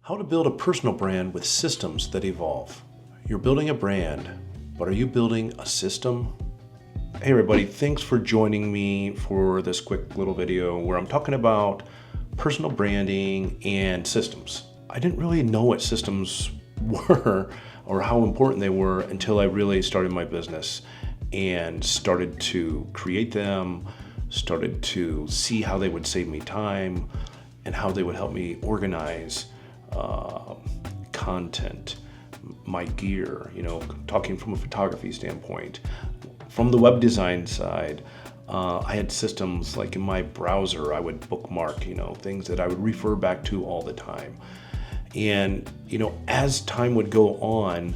How to build a personal brand with systems that evolve. You're building a brand, but are you building a system? Hey everybody, thanks for joining me for this quick little video where I'm talking about personal branding and systems. I didn't really know what systems were or how important they were until I really started my business and started to create them, started to see how they would save me time and how they would help me organize content, my gear, talking from a photography standpoint. From the web design side, I had systems like in my browser, I would bookmark, things that I would refer back to all the time. And, as time would go on,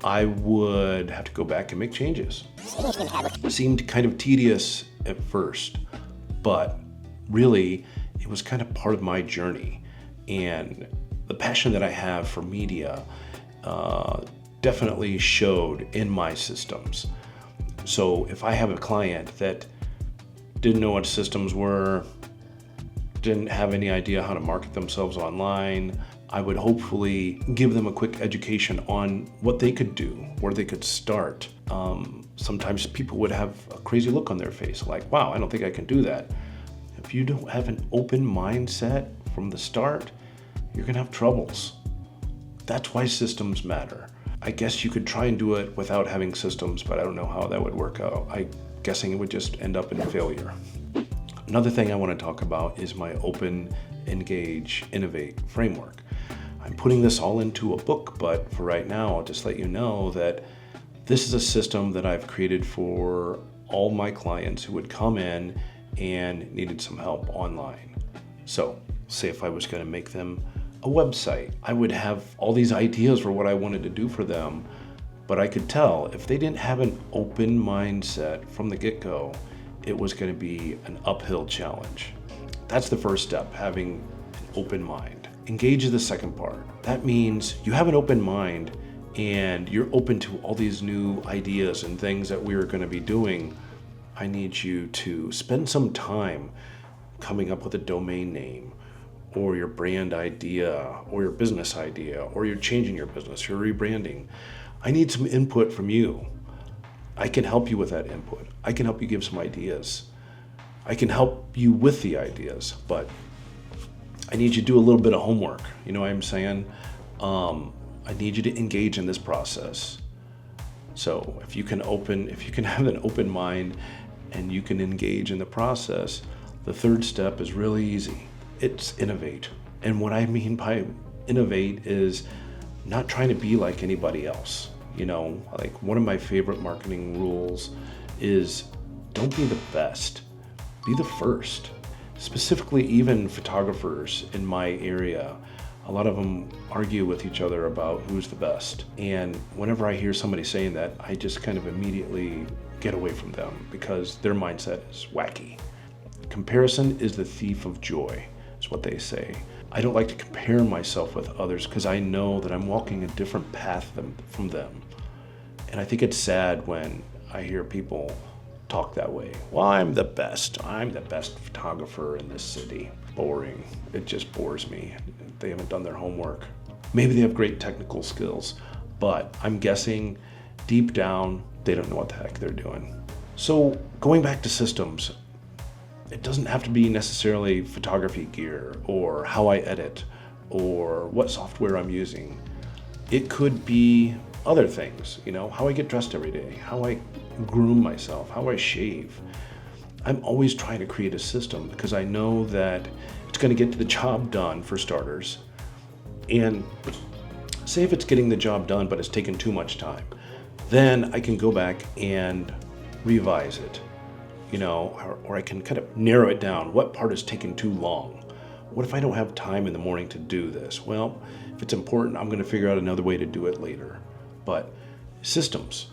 I would have to go back and make changes. It seemed kind of tedious at first, but really it was kind of part of my journey. And the passion that I have for media definitely showed in my systems. So if I have a client that didn't know what systems were, didn't have any idea how to market themselves online, I would hopefully give them a quick education on what they could do, where they could start. Sometimes people would have a crazy look on their face, like, wow, I don't think I can do that. If you don't have an open mindset from the start, you're gonna have troubles. That's why systems matter. I guess you could try and do it without having systems, but I don't know how that would work out. I'm guessing it would just end up in failure. Another thing I want to talk about is my open, engage, innovate framework. I'm putting this all into a book, but for right now, I'll just let you know that this is a system that I've created for all my clients who would come in and needed some help online. So, say if I was going to make them a website, I would have all these ideas for what I wanted to do for them, but I could tell if they didn't have an open mindset from the get-go, it was going to be an uphill challenge. That's the first step, having an open mind. Engage is the second part. That means you have an open mind and you're open to all these new ideas and things that we're going to be doing. I need you to spend some time coming up with a domain name, or your brand idea, or your business idea, or you're changing your business, you're rebranding. I need some input from you. I can help you with that input. I can help you give some ideas. I can help you with the ideas, but I need you to do a little bit of homework. You know what I'm saying? I need you to engage in this process. So if you can have an open mind and you can engage in the process, the third step is really easy. It's innovate. And what I mean by innovate is not trying to be like anybody else. Like one of my favorite marketing rules is don't be the best, be the first. Specifically, even photographers in my area, a lot of them argue with each other about who's the best. And whenever I hear somebody saying that, I just kind of immediately get away from them because their mindset is wacky. Comparison is the thief of joy, is what they say. I don't like to compare myself with others because I know that I'm walking a different path from them. And I think it's sad when I hear people talk that way. Well, I'm the best photographer in this city. Boring. It just bores me. They haven't done their homework. Maybe they have great technical skills, but I'm guessing deep down, they don't know what the heck they're doing. So going back to systems, it doesn't have to be necessarily photography gear or how I edit or what software I'm using. It could be other things, how I get dressed every day, how I groom myself, how I shave. I'm always trying to create a system because I know that it's going to get the job done for starters. And say if it's getting the job done, but it's taken too much time, then I can go back and revise it. Or I can kind of narrow it down. What part is taking too long? What if I don't have time in the morning to do this? Well, if it's important, I'm going to figure out another way to do it later. But systems,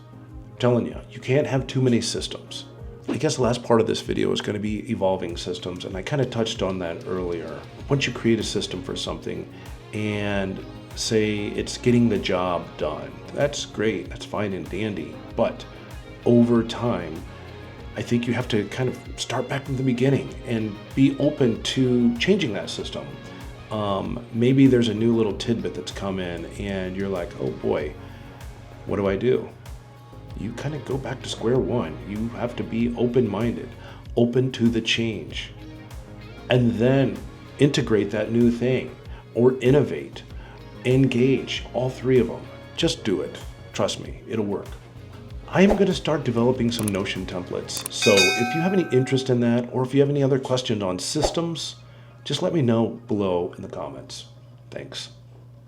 I'm telling you, you can't have too many systems. I guess the last part of this video is going to be evolving systems, and I kind of touched on that earlier. Once you create a system for something and say it's getting the job done, that's great, that's fine and dandy. But over time, I think you have to kind of start back from the beginning and be open to changing that system. Maybe there's a new little tidbit that's come in and you're like, oh boy, what do I do? You kind of go back to square one. You have to be open-minded, open to the change, and then integrate that new thing or innovate, engage, all three of them. Just do it. Trust me, it'll work. I am going to start developing some Notion templates. So if you have any interest in that, or if you have any other questions on systems, just let me know below in the comments. Thanks.